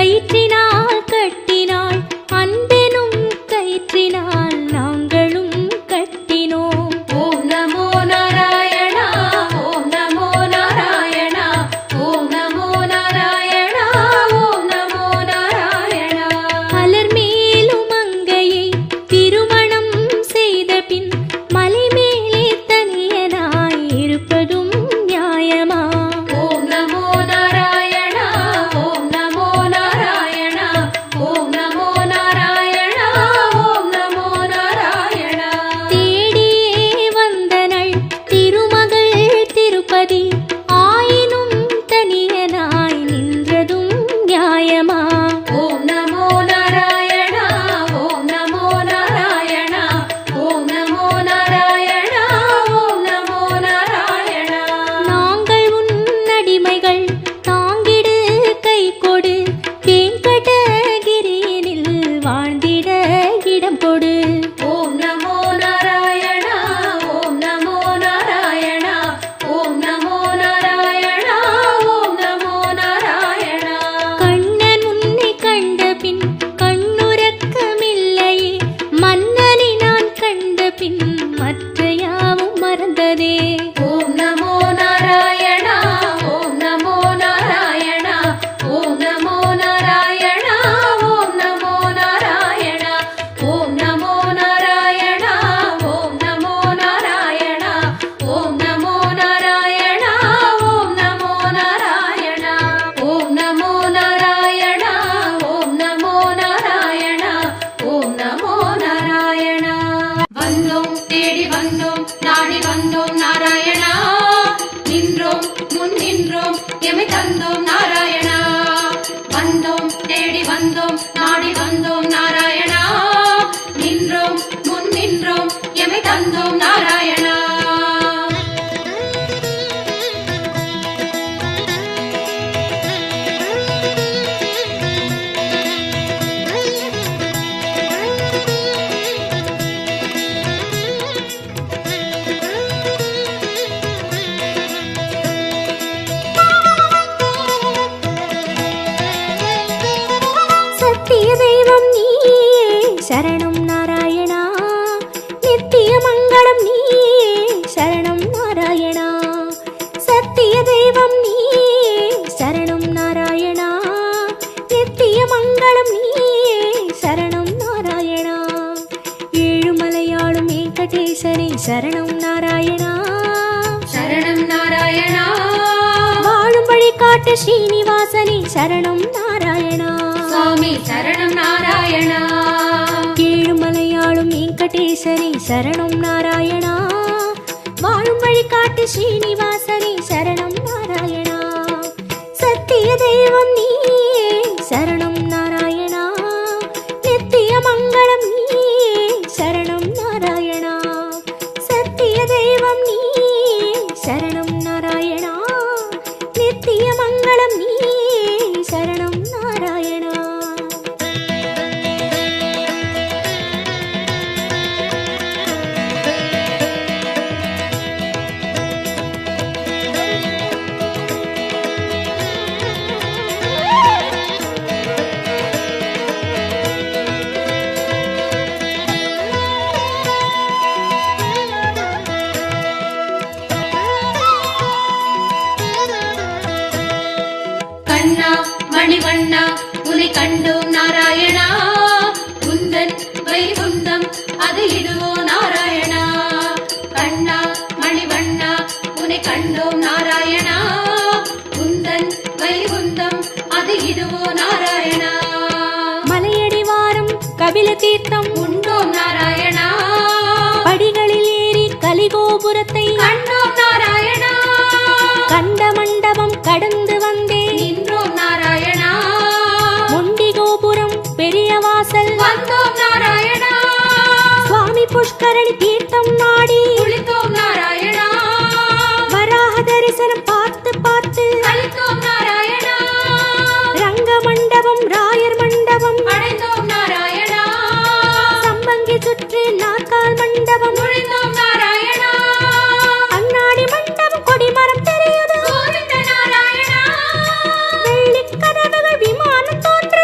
கயிற்றினால் கட்டினாள் அன்பெனும் கயிற்றினால் நாங்களும் கட்டினோம். ஓம் நமோ நாராயணா ஓம் நமோ நாராயணா ஓம் நமோ நாராயணா ஓம் நமோ நாராயணா. மலர் மேலும் மங்கையை திருமணம் செய்த பின் மலை மேலே தனியனாய் இருப்பதும் நியாயமா? ஓம் நமோ நாராயணா ஓம் நமோ நாராயணா ஓம் நமோ நாராயணா ஓம் நமோ நாராயணா. தேடியே வந்தனள் திருமகள் திருப்பதி ஆயினும் தனியனாய் நின்றதும் நியாயமா? ஓம் நமோ நாராயணா ஓம் நமோ நாராயணா ஓம் நமோ நாராயணா ஓம் நமோ நாராயணா. நாங்கள் உன் அடிமைகள் தாங்கிடு கை கொடு வெங்கடகிரியினில் வாழ்ந்திட இடம் கொடு. ஓம் நமோ நாராயணா ஓம் நமோ நாராயணா ஓம் நமோ நாராயணா ஓம் நமோ நாராயணா. கண்ணன் உன்னை கண்ட பின் கண்ணுறக்கமில்லையே மன்னனை நான் கண்ட பின் மற்ற யாவும் மறந்ததே. ஓம் நமோ நாராயணா ஓம் நமோ நாராயணா ஓம் நமோ நாராயணா ஓம் நமோ நாராயணா ஓம் நமோ நாராயணா ஓம் நமோ நாராயணா ஓம் நமோ நாராயணா ஓம் நமோ நாராயணா ஓம் நமோ நாராயணா ஓம் நமோ நாராயணா ஓம் நமோ நாராயணா. வந்தோம் தேடி வந்தோம் நாடி வந்தோம் நாராயணா நின்றோம் முன் நின்றோம் எமை தந்தோம் நாராயணா. வந்தோம் தேடி வந்தோம் நாடி வந்தோம் நாராயணா நின்றோம் முன் நின்றோம் எமை தந்தோம் நாராயணா. சத்திய தெய்வம் நீயே சரணம் நாராயணா நித்திய மங்களம் நீயே சரணம் நாராயணா. சத்திய தெய்வம் நீயே சரணம் நாராயணா நித்திய மங்களம் நீயே சரணம் நாராயணா. ஏழுமலையாளும் வெங்கடேசனே சரணம் நாராயணா. சரணம் நாராயணா வாழும் வழிகாட்டு ஸ்ரீனிவாசனே சரணம் நாராயணா. சுவாமி சரணம் நாராயணா. ஏழுமலையாளும் வெங்கடேசனே சரணம் நாராயணா. வாழும் வழிகாட்டு ஸ்ரீனிவாசனே சரணம் நாராயணா. சத்திய தெய்வம் நீயே சரணம் நாராயணா நித்திய மங்களம் நீயே சரணம் நாராயணா. சத்திய தெய்வம் நீயே சரணம் நாராயணா நித்திய மங்களம் நீயே சரணம் நாராயணா. கண்ணா மணிவண்ணா உன்னை கண்டோம் நாராயணா உந்தன் வைகுந்தம் அது இதுவோ நாராயணா. கண்ணா மணிவண்ணா உன்னை கண்டோம் நாராயணா உந்தன் வைகுந்தம் அது இதுவோ நாராயணா. மலையடி வாரம் கபில தீர்த்தம் உண்டோம் நாராயணா படிகளில் ஏறி கலிகோபுரத்தை கண்டோம் நாராயணா. கண்ட மண்டபம் கடந்து வந்தேன் நின்றோம் நாராயணா முண்டி கோபுரம் பெரிய வாசல் வந்தோம் நாராயணா. சுவாமி புஷ்கரணி தீர்த்தம் நாடி குளித்தோம் நாராயணா வராக தரிசனம் பார்த்து பார்த்து அளித்தோம் நாராயணா. ரங்க மண்டபம் ராயர் மண்டபம் அடைந்தோம் நாராயணா சம்பங்கி சுற்று நாற்கால் மண்டபம் நுழைந்தோம் நாராயணா. அண்ணாடி மண்டபம் கொடிமரம் தெரியுது கோவிந்த நாராயணா வெள்ளிக் கதவுகள் விமானம் தோன்ற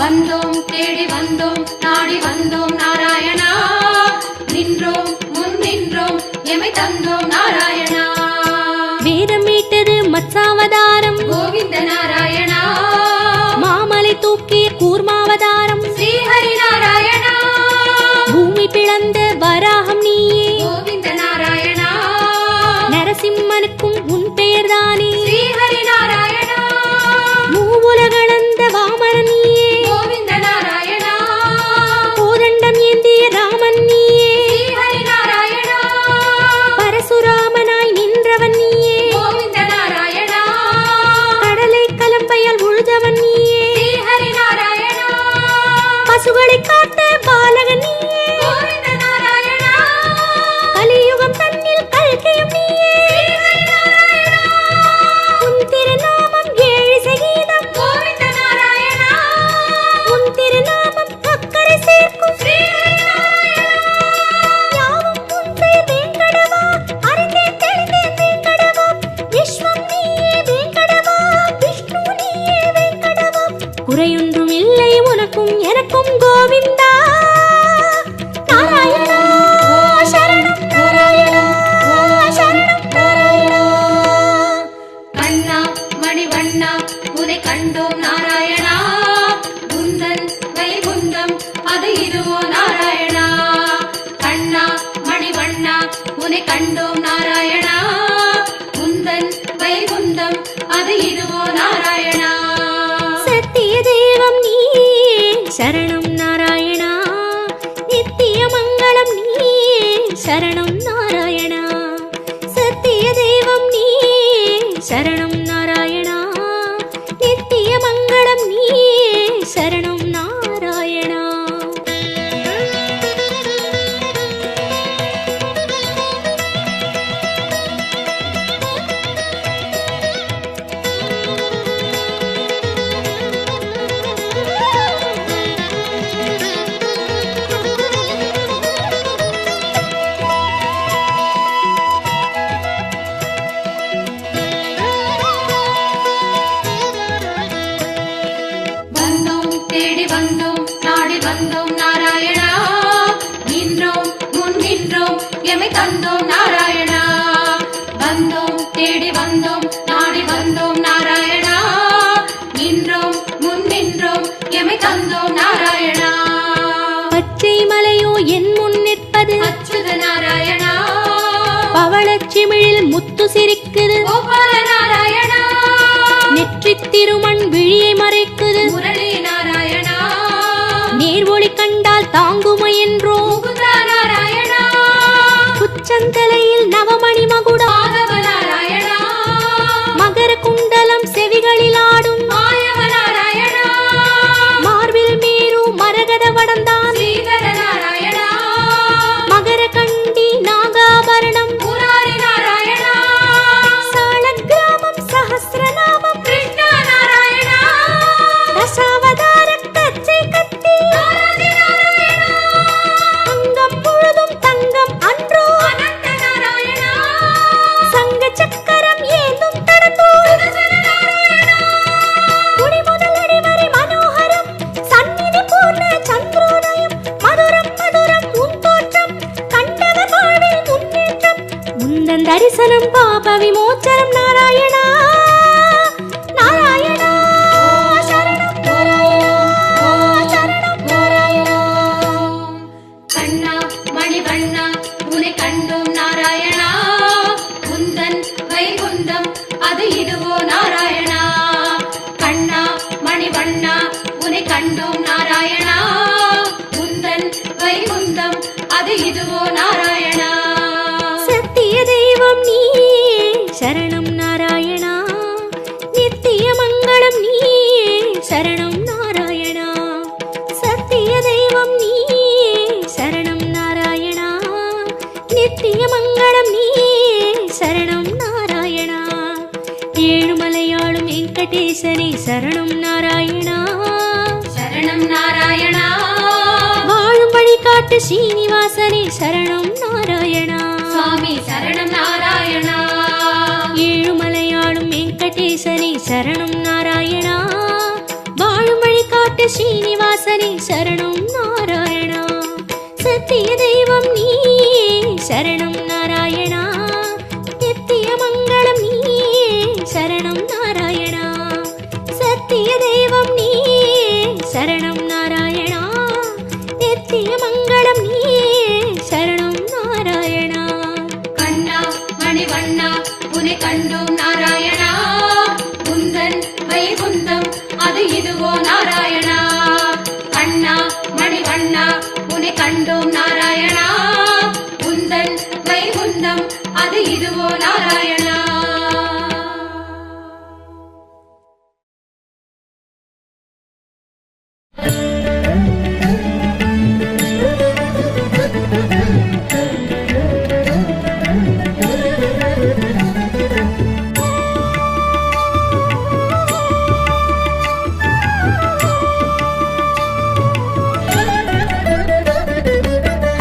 வந்தோம் தேடி வந்தோம் நாடி வந்தோம் நாராயணா நின்றோம் முன் நின்றோம் எமை தந்தோம் நாராயணா வேதம் மீட்டது மத்சாவதாரம் கோவிந்த நாராயணா மாமலை தூக்கிய கூர்மாவதாரம் ஸ்ரீஹரி நாராயணா பூமி பிளந்த வராகம் நீயே கோவிந்த நாராயணா நரசிம்மனுக்கும் உன் பெயர்தானே ஸ்ரீஹரி நாராயணா மூவுலகளந்த வாமனன் நீயே கோவிந்த நாராயணா கோதண்டம் ஏந்திய ராமன் நீயே ஸ்ரீஹரி நாராயணா பரசுராமனாய் நின்றவன் நீயே கோவிந்த நாராயணா கடலை கலம்பையால் உழுதவன் நீயே ஸ்ரீஹரி நாராயணா பசுகளை காத்த பாலகன் நீயே கோவிந்த நாராயணா கலியுகம் தன்னில் கல்கியும் நீயே ஸ்ரீஹரி நாராயணா உன் திருநாமம் ஏழு சகீதம் கோவிந்த நாராயணா உன் திருநாமம் அக்கறை சேர்க்கும் ஸ்ரீஹரி நாராயணா யாவும் உன் பெயர் வேங்கடவா அறிந்தேன் தெரிந்தேன் வேங்கடவா விஸ்வம் நீயே வேங்கடவா விஷ்ணு நீயே வேங்கடவா குறையொன்றும் இல்லை உனக்கும் எனக்கும் கோவிந்தா நாராயணா சரணம் நாராயணா சரணம் நாராயணா கண்ணா மணிவண்ணா உனை கண்டோம் நாராயணா குந்தன் வைகுந்தம் அது இதுவோ நாராயணா கண்ணா மணிவண்ணா உனை கண்டோம் நாராயணா குந்தன் வைகுந்தம் அது இதுவோ நாராயணா சத்திய தெய்வம் நீயே சரணம் நாராயணா நித்திய மங்களம் நீயே சரணம் நாராயணா சத்திய தெய்வம் நீயே சரணம் நாராயணா நித்திய மங்களம் நீயே சரணம் நாராயணா வந்தோம் தேடி வந்தோம் நாடி வந்தோம் நாராயணா நின்றோம் முன் நின்றோம் எமை தந்தோம் நாராயணா வந்தோம் தேடி வந்தோம் நாடி வந்தோம் நாராயணா நின்றோம் முன் நின்றோம் எமை தந்தோம் நாராயணா பச்சை மலையோ என் முன் நிற்பது அச்சுத நாராயணா பவளச்சிமிழில் முத்து சிரிக்குது கோபால நாராயணா நெற்றித் திருமண் விழியை மறைக்குது முரளி நாராயணா நேர்வொளி கண்டால் தாங்குமை என்றோ முகுந்தா நாராயணா உச்சந்தலையில் நவமணி மகுடம் மாதவ நாராயணா மகர குண்டலம் செவிகளில் ஆடும் மாயவ நாராயணா மார்பில் மீறு மரகத வடந்தான் ஸ்ரீதர நாராயணா மகர கண்டி நாகாபரணம் முராரி நாராயணா சாலக்கிராமம் சஹஸ்ரநாமம் கிருஷ்ணா நாராயணா தசாவதார கச்சை கத்தி ஆதி நாராயணா அங்கம் முழுதும் தங்கம் அன்றோ அனந்த நாராயணா சங்க சக்கரம் ஏந்தும் தடந்தோ சுதர்சன நாராயணா குடி முதல் அடி வரை மனோகரம் சந்நிதி பூர்ண சந்திரோதயம் மதுரம் மதுரம் உன் தோற்றம் கண்டவர் வாழ்வில் முன்னேற்றம் முந்தன் தரிசனம் பாப விமோச்சனம் நாராயணா நாராயணா சரணம் நாராயணா சரணம் நாராயணா கண்ணா மணிவண்ணா உனை கண்டோம் நாராயணா குந்தன் வைகுந்தம் அது இதுவோ நாராயணா கண்ணா மணிவண்ணா உனை கண்டோம் நாராயணா குந்தன் வைகுந்தம் அது இதுவோ நாராயணா சத்திய தெய்வம் நீயே சரணம் நாராயணா நித்திய மங்களம் நீயே சரணம் நாராயணா சத்திய தெய்வம் நீயே சரணம் நாராயணா நித்திய மங்களம் நீயே சரணம் நாராயணா ஏழுமலையாளும் வெங்கடேசனே சரணம் நாராயணா சரணம் நாராயணா வாழும் வழி காட்டு ஸ்ரீனிவாசனே சரணம் நாராயணா சுவாமி சரணம் நாராயணா ஏழுமலையாளும் வெங்கடேசனே சரணம் நாராயணா வாழும் வழி காட்டு ஸ்ரீனிவாசனே உன்னை கண்டோம் நாராயணா உந்தன் வைகுந்தம் அது இதுவோ நாராயணா.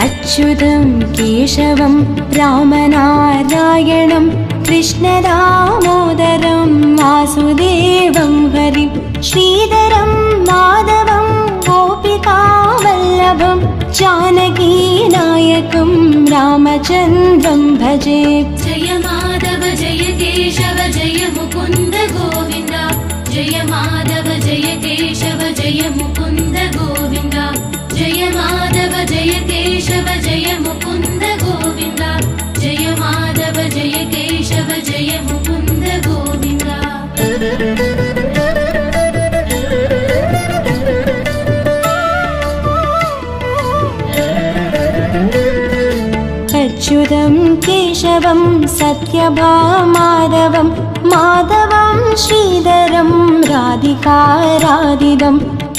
अच्युतं केशवं रामनारायणं कृष्णदामोदरं वासुदेवं हरिं श्रीधरं माधवं गोपिकावल्लभं जानकीनायकं रामचन्द्रं भजे. जय माधव जय केशव जय मुकुन्द गोविन्द जय माधव जय केशव जय मुकुन्द गोविन्द जय माधव जय केशव जय मुकुन्द गोविन्द जय माधव जय केशव जय मुकुन्द गोविन्द. अच्युतं केशवं सत्यभामाधवं माधवं श्रीधरं राधिकाराधितं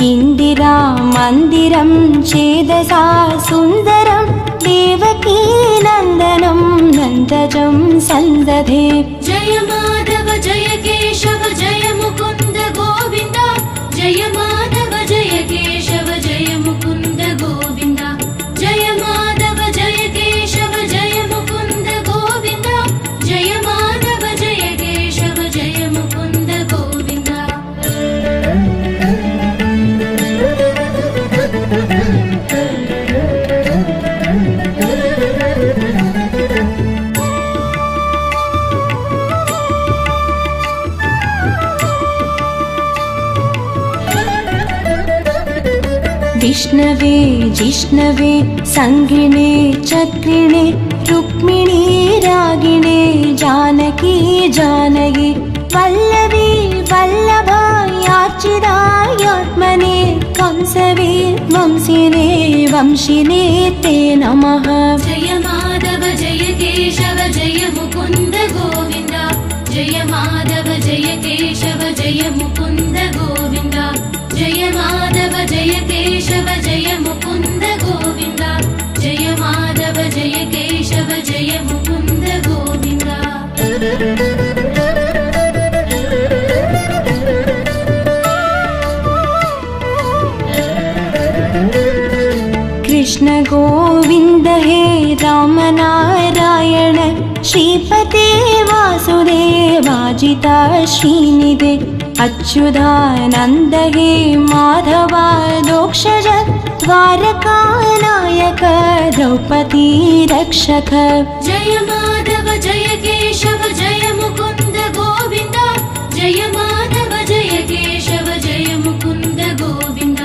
इन्दिरा मन्दिरं चेदसा सुन्दरं देवकी नन्दनं नन्दजं सन्दधे. जय माधव जय केशव जय मुकुन्द गोविन्द जय माधव जय केशव जय मुकुन्द गोविन्द जय माधव जय केशव जय मुकुन्द गोविन्द जय माधव जय केशव जय मुकुन्द गोविन्द. विष्णवे जिष्णवे संगिणे चक्रिणे रुक्मिणी रागिणे जानकी जानकी वल्लभी वल्लभायार्चितायात्मने कंसवे वंशिने वंशिने ते नमः. जय माधव जय केशव जय मुकुन्द गोविन्द जय माधव जय केशव जय मुकुन्द गोविन्द जय माधव जय केशव जय मुकुन्द गोविन्द जय माधव जय केशव जय मुकुन्द गोविन्द. कृष्ण गोविन्द हे राम नारायण श्रीपते वासुदेवाजिता श्रीनिधे अच्युतानन्द हे माधवा दोक्षज द्वारकानायक द्रौपदी रक्षक. जय माधव जय केशव जय मुकुन्द गोविन्द जय माधव जय केशव जय मुकुन्द गोविन्द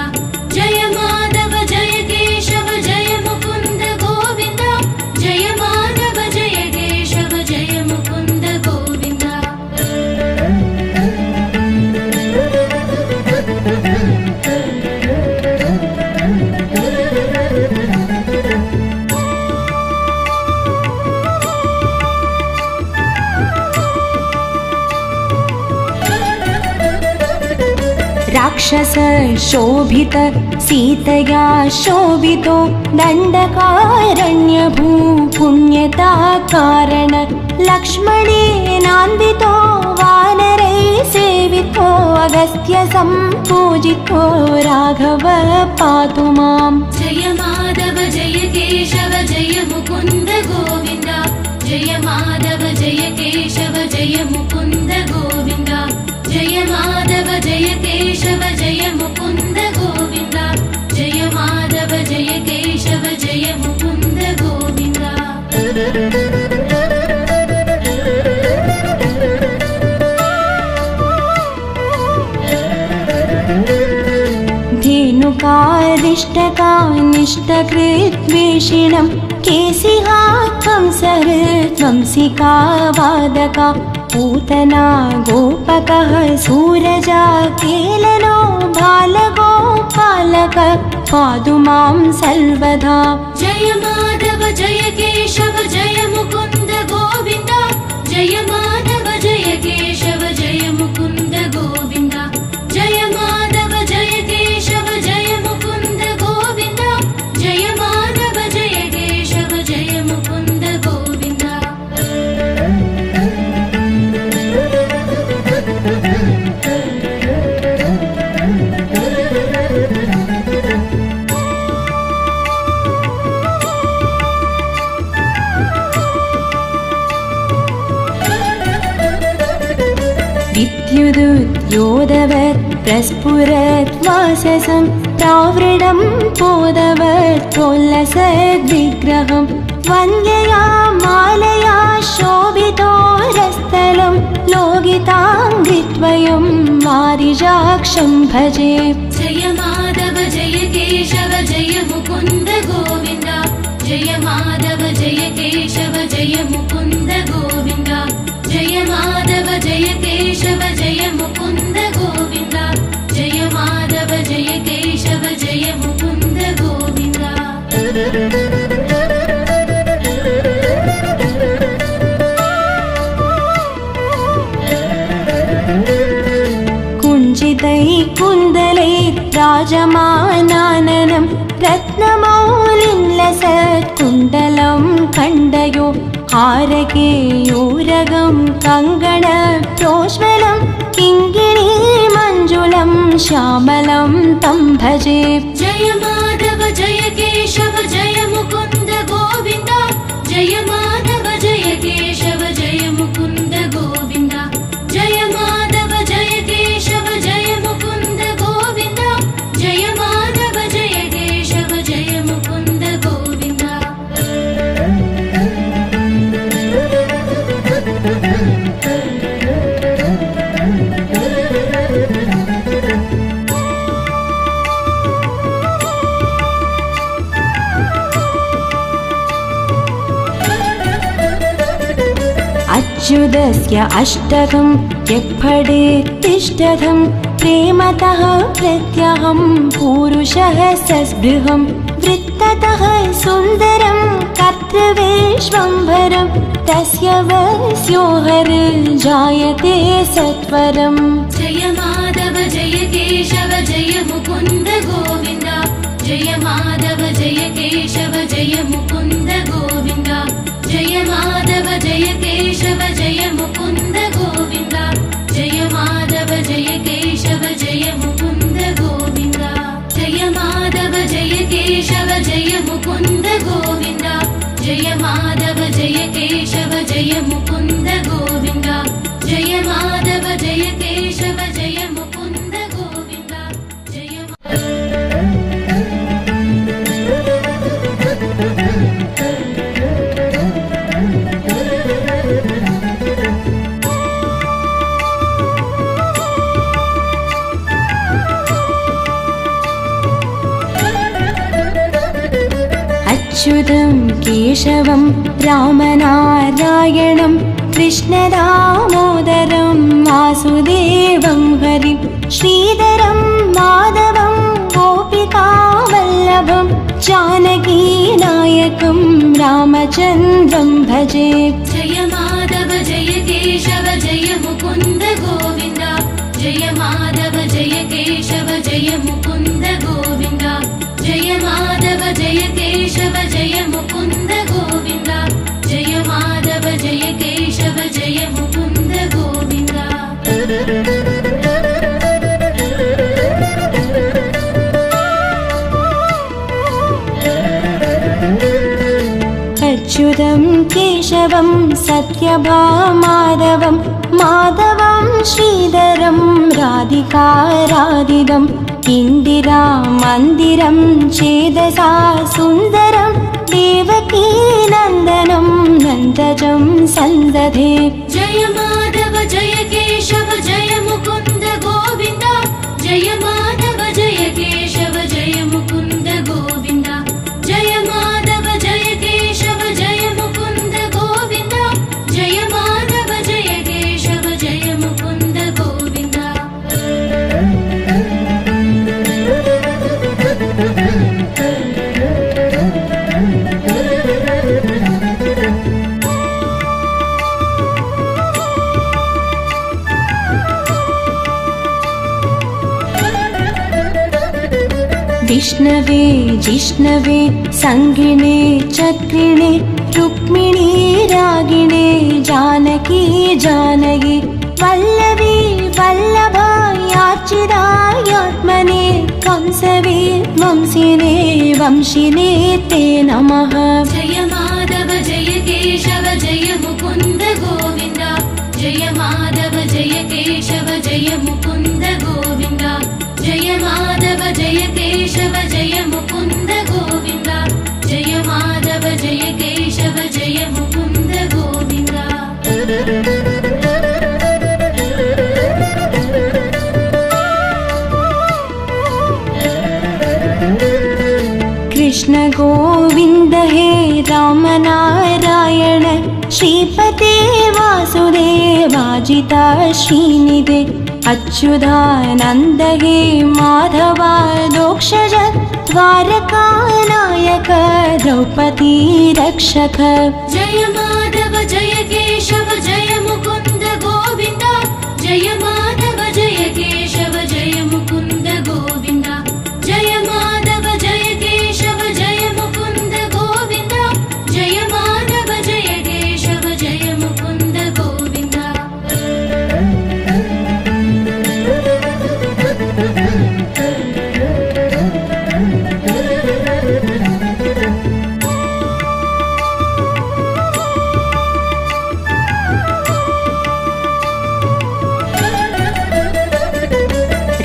जय माधव जय केशव जय मुकुन्द गोविन्द जय माधव जय केशव जय मुकुन्द गोविन्द. राक्षस शोभित सीतया शोभितो दण्डकारण्यभू पुण्यता कारण लक्ष्मणेनान्वितो वानरै सेवितो अगस्त्य सम्पूजितो राघव पातु माम्. जय माधव जय केशव जय मुकुन्द गोविन्द जय माधव जय केशव जय मुकुन्द गोविन्द जय माधव जय केशव जय मुकुन्द गोविन्द जय माधव जय केशव जय मुकुन्द गोविन्द. धेनुकारिष्टकानिष्टकृद्वेषिणं केशिहा कंसहृद्वंसिका वादका पूतना गोपकः सूरजा केलनो बालगोपालक पातु मां सर्वदा। जय माधव जय केशव जय मुकुन्द गोविन्द जय माधव जय केशव जय मुकुन्द गोविन्द जय माधव जय केशव जय मुकुन्द गोविन्द जय माधव जय केशव जय मुकुन्द गोविन्द। विद्युदुद्योतवत् प्रस्फुरत् वाससं प्रावृणं पोतवत् प्रोल्लसद्विग्रहं वन्द्यया मालया शोभितोरस्थलं लोकिताङ्घ्रिद्वयं वारिजाक्षं भजे। जय माधव जय केशव जय मुकुन्द गोविन्द जय माधव जय केशव जय मुकुन्द गोविन्द जय माधव जय केशव जय मुकुन्द गोविन्द जय माधव जय केशव जय मुकुन्द गोविन्द। कुञ्चितैः कुन्दलैः राजमानाननं रत्नमौलिं लसत्कुण्डलं खण्डयो हारकेयूरगं कङ्गणप्रोज्वलं किङ्किणी मञ्जुलं श्यामलं तं भजे। जय माधव जय केशव जय मुकुन्द गोविन्द जय माधव जय केशव जय मुकुन्द गोविन्द जय माधव जय केशव जय मुकुन्द गोविन्द जय माधव जय केशव जय मुकुन्द गोविन्द। अच्युतस्य अष्टकं यः पठेत् तिष्ठतं प्रेमतः प्रत्यहं पूरुषः सस्पृहं वृत्ततः सुन्दरं कर्तृविश्वम्भरं तस्य वस्यो हरिर्जायते सत्वरम्। जय माधव जय केशव जय मुकुन्द गोविन्द जय माधव जय केशव जय मुकुन्द गोविन्द जय माधव जय केशव जय मुकुन्द गोविन्द जय माधव जय केशव जय मुकुन्द गोविन्द जय माधव जय केशव जय मुकुन्द गोविन्द जय माधव जय केशव जय मुकुन्द गोविन्द जय माधव जय केशव जय मुकुन्द गोविन्द जय अच्युतं केशवं रामनारायणं कृष्णदामोदरं वासुदेवं हरिं श्रीधरं माधवं गोपिकावल्लभं जानकीनायकं रामचन्द्रं भजे। जय माधव जय केशव जय मुकुन्द गोविन्द जय माधव जय केशव जय मुकुन्द गोविन्द जय माधव जय केशव जय मुकुन्द गोविन्द जय माधव जय केशव जय मुकुन्द गोविन्द। अच्युतं केशवं सत्यभामाधवं माधवं श्रीधरं राधिकाराधितं इन्दिरामन्दिरं चेदसा सुन्दरं देवकीनन्दनं नन्दजं सन्दधे। जय माधव जय केशव जय मुकुन्द गोविन्द जय माधव जय केशव जय मुकुन्द गोविन्द जय माधव जय केशव जय मुकुन्द गोविन्द जय माधव जय केशव जय मुकुन्द गोविन्द। विष्णवे जिष्णवे संगिणे चक्रिणे रुक्मिणी रागिणे जानकी जानकी वल्लवी वल्लभायार्चितायात्मने कंसवे वंशिने वंशिने ते नमः। जय माधव जय केशव जय मुकुन्द गोविन्द जय माधव जय केशव जय मुकुन्द गोविन्द जय माधव जय केशव जय मुकुन्द गोविन्द जय माधव जय केशव जय मुकुन्द गोविन्द। कृष्ण गोविन्द हे राम नारायण श्रीपते वासुदेवाजिता श्रीनिधे अच्युतानन्द हे माधवा दोक्षज द्वारकानायक द्रौपदी रक्षक। जय माधव जय केशव जय मुकुन्द गोविन्द जय माधव जय केशव जय मुकुन्द गोविन्द जय माधव जय केशव जय मुकुन्द गोविन्द जय माधव जय केशव जय मुकुन्द गोविन्द।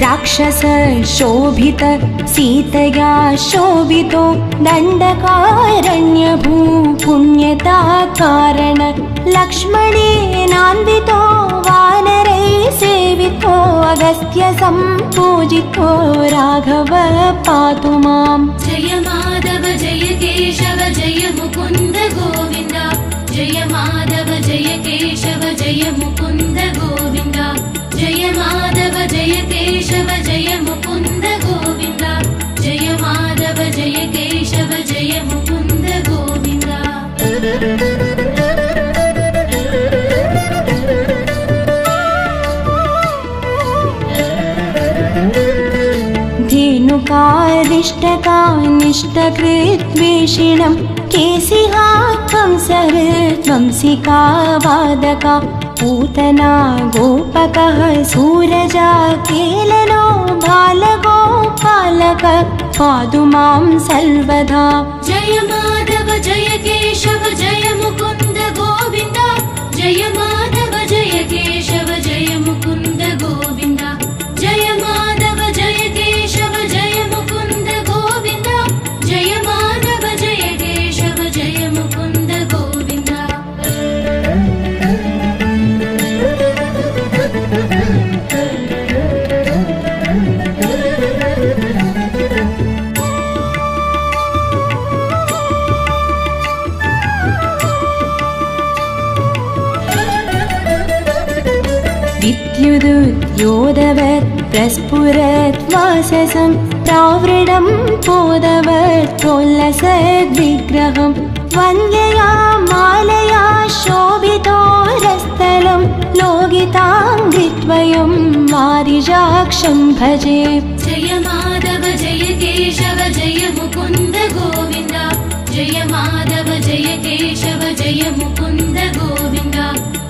राक्षस शोभित सीतया शोभितो दण्डकारण्यभू पुण्यता कारण लक्ष्मणेनान्वितो वानरै सेवितो अगस्त्य सम्पूजितो राघव पातु माम्। जय माधव जय केशव जय मुकुन्द गोविन्द जय माधव जय केशव जय मुकुन्द गोविन्द जय माधव जय केशव जय मुकुन्द गोविन्द जय माधव जय केशव जय मुकुन्द गोविन्द। धेनुकारिष्टकानिष्टकृद्वेषिणं केशिहा कंसहृद्वंसिका वादका पूतना गोपकः सूरजा केलनो बालगोपालक पातु मां सर्वदा। जय माधव जय केशव जय मुकुन्द गोविन्द जय माधव जय केशव जय मुकुन्द गोविन्द जय माधव जय केशव जय मुकुन्द गोविन्द जय माधव जय केशव जय मुकुन्द गोविन्द। विद्युदुद्योतवत् प्रस्फुरत् वाससं प्रावृडं पोदवत् प्रोल्लसद्विग्रहं वन्द्यया मालया शोभितो रस्थलं लोगिताङ्घ्रिद्वयं वारिजाक्षं भजे। जय माधव जय केशव जय मुकुन्द गोविन्द जय माधव जय केशव जय मुकुन्द गोविन्द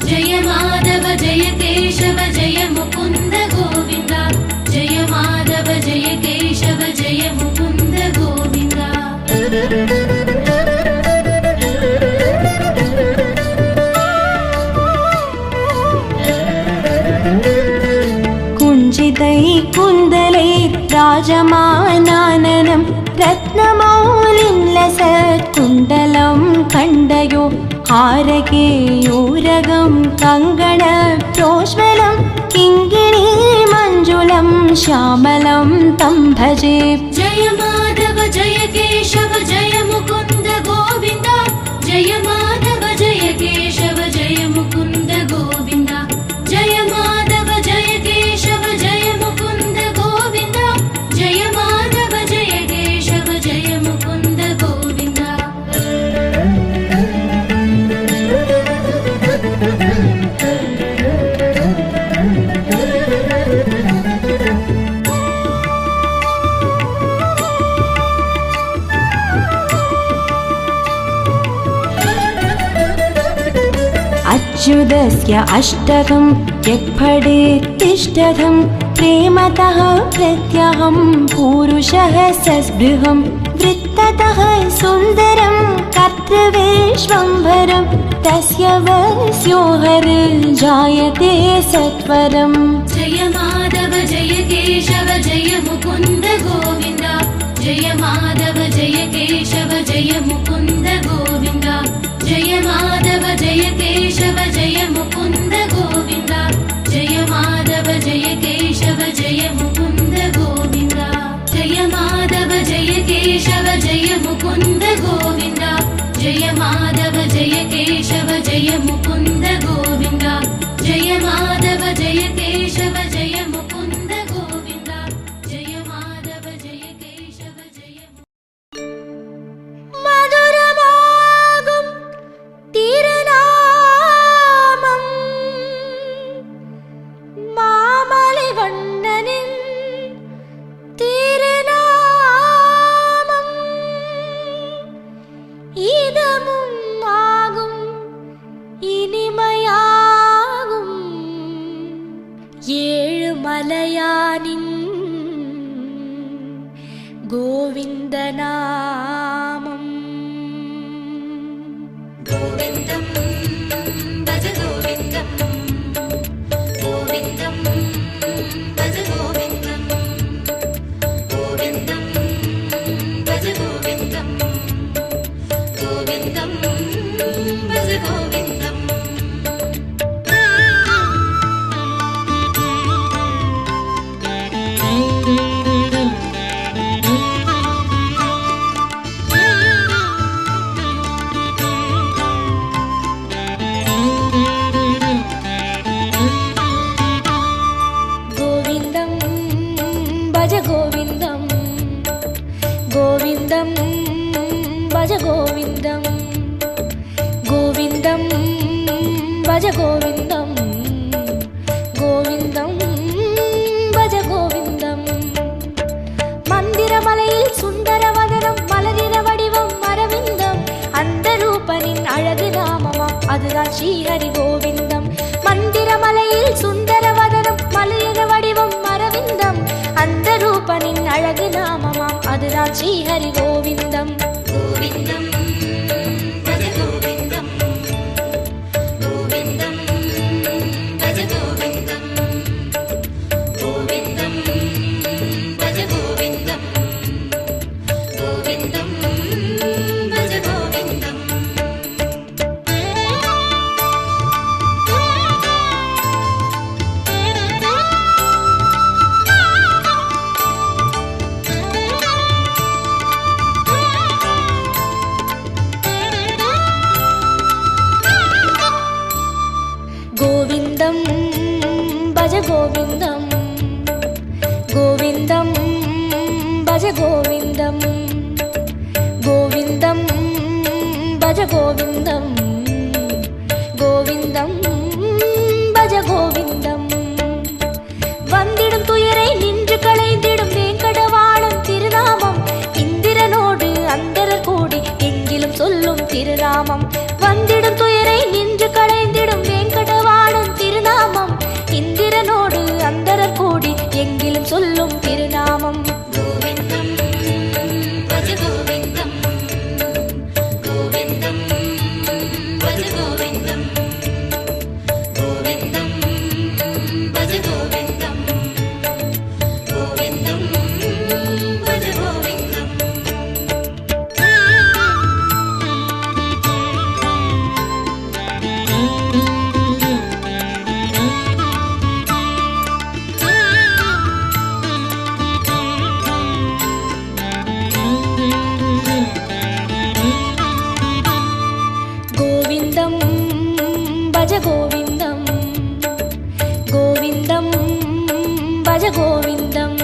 जय माधव जय केशव जय मुकुन्द गोविन्द जय माधव जय केशव जय मुकुन्द गोविन्द। कुञ्जितै कुन्दलै राजमानाननं रत्नमौलिं लसत्कुण्डलं खण्डयो हारकेयूरगं कङ्गणप्रोज्वलं किङ्किणी मञ्जुलं श्यामलं तं भजे। जय माधव जय केशव जय मुकुन्द गोविन्द जय माधव जय केशव जय मुकुन्द गोविन्द जय माधव जय केशव जय मुकुन्द गोविन्द जय माधव जय केशव जय मुकुन्द गोविन्द। अच्युतस्य अष्टकं यत्फडेत्तिष्ठतं प्रेमतः प्रत्यहं पूरुषः सस्पृहं वृत्ततः सुन्दरं कर्तृवेश्वम्भरं तस्य वस्यो हरिर्जायते सत्वरम्। जय माधव जय केशव जय मुकुन्द गोविन्द जय माधव जय केशव जय मुकुन्द गोविन्द जय माधव जय केशव जय मुकुन्द गोविन्द जय माधव जय केशव जय मुकुन्द गोविन्द जय माधव जय केशव जय मुकुन्द गोविन्द जय माधव जय केशव जय मुकुन्द गोविन्द जय माधव जय केशव जय मुकुन्द गोविन्द जय माधव जय केशव जय மதுரமாகும் திருநாமம் மாமலை வண்ணனின் திருநாமம் இதமும் ஆகும் இனிமையாகும் ஏழு மலையானின் கோவிந்த நாமம்। गोविन्दं भज गोविन्दं गोविन्दं भज गोविन्दं गोविन्दं भज गोविन्दं गोविन्दं भज गोविन्दम् கோவிந்தம் பஜ கோவிந்தம் கோவிந்தம் பஜ கோவிந்தம் கோவிந்தம் பஜ கோவிந்தம் கோவிந்தம் பஜ கோவிந்தம் மந்திரமலையில் சுந்தரவதனம் மலரின வடிவம் அரவிந்தம் அந்த ரூபனின் அழகு நாமமா அதுதான் ஸ்ரீஹரி கோவிந்தம்। மந்திரமலையில் சுந்தரவதனம் மலரின வடிவம் அரவிந்தம் அந்த ரூபனின் அழகு நாமமாம் அதுதான் ஸ்ரீஹரி கோவிந்தம்। गोविन्दं भज गोविन्दं गोविन्दं भज गोविन्दं गोविन्दं भज गोविन्दं गोविन्दं भज गोविन्दम् கோவிந்தம் பஜ கோவிந்தம் கோவிந்தம் பஜ கோவிந்தம் கோவிந்தம் பஜ கோவிந்தம் கோவிந்தம் பஜ கோவிந்தம் வந்திடும் துயரை நின்று களைந்திடும் வேங்கடவாணன் திருநாமம் இந்திரனோடு அந்தரர் கூடி எங்கிலும் சொல்லும் திருநாமம் வந்திடும் துயரை நின்று களைந்திடும் வேங்கடவாணன் திருநாமம் இந்திரனோடு அந்தரர் கூடி எங்கிலும் சொல்லும் திருநாமம்। गोविन्दं भज गोविन्दं गोविन्दं भज गोविन्दं गोविन्दं भज गोविन्दं गोविन्दं भज गोविन्दम् கோவிந்தம் பஜ கோவிந்தம் கோவிந்தம் பஜ கோவிந்தம்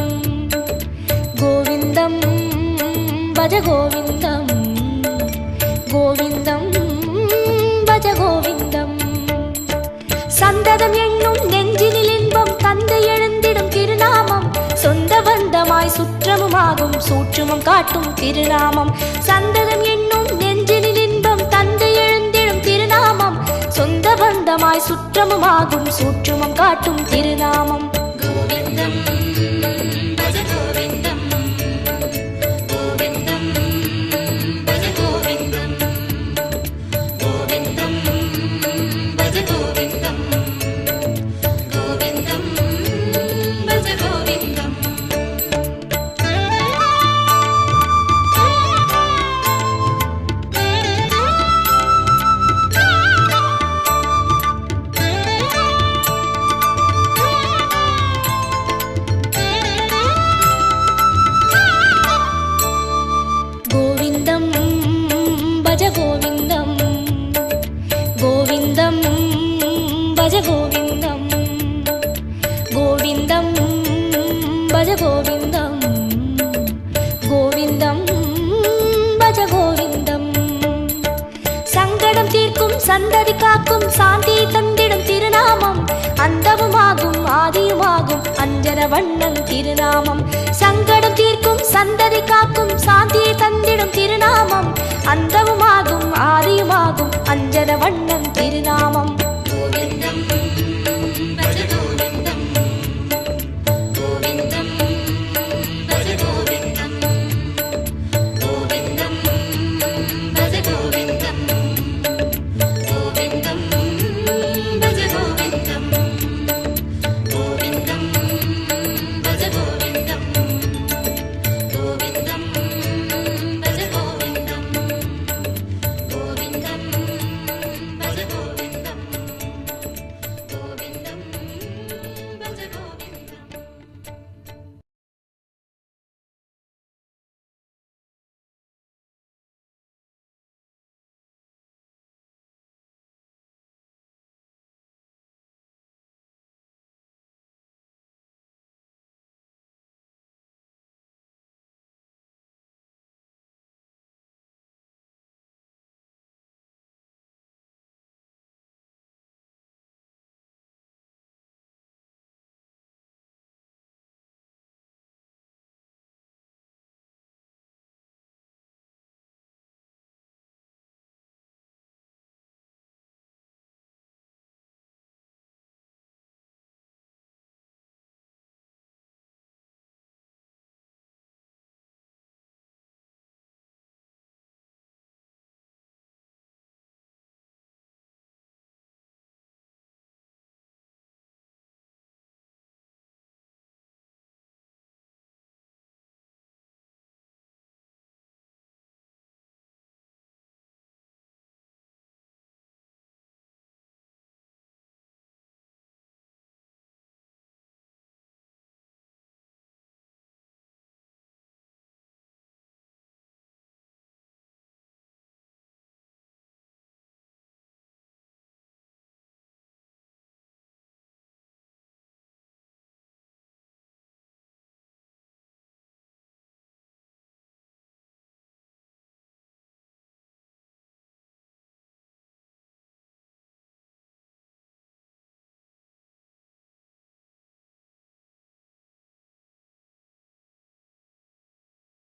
கோவிந்தம் பஜ கோவிந்தம் கோவிந்தம் பஜ கோவிந்தம் சந்ததம் என்னும் நெஞ்சினில் இன்பம் தந்தை எழுந்திடும் திருநாமம் சொந்த பந்தமாய் சுற்றமுமாகும் சூற்றுமம் காட்டும் திருநாமம் சந்ததம் என்னும் நெஞ்சினில் இன்பம் தந்தை எழுந்திடும் திருநாமம் சொந்த பந்த சுத்தமாய் சுற்றமுமாகும் சூற்றுமம் காட்டும் திருநாமம். கோவிந்தம் பஜ கோவிந்தம் கோவிந்தம் பஜ கோவிந்தம் கோவிந்தம் பஜ கோவிந்தம் கோவிந்தம் பஜ கோவிந்தம். கோவிந்தம் பஜ கோவிந்தம் கோவிந்தம் பஜ கோவிந்தம் கோவிந்தம் பஜ கோவிந்தம் கோவிந்தம் பஜ கோவிந்தம். சங்கடம் தீர்க்கும் சந்ததி காக்கும் சாந்தி தந்திடும் திருநாமம் அந்தவுமாகும் ஆதியுமாகும் அஞ்சன வண்ணன் திருநாமம். சங்கடம் தீர்க்கும் சந்ததி காக்கும் சாந்தியை தந்திடும் திருநாமம் அந்தவுமாகும் ஆதியுமாகும் அஞ்சன வண்ணன் திருநாமம். கோவிந்தம்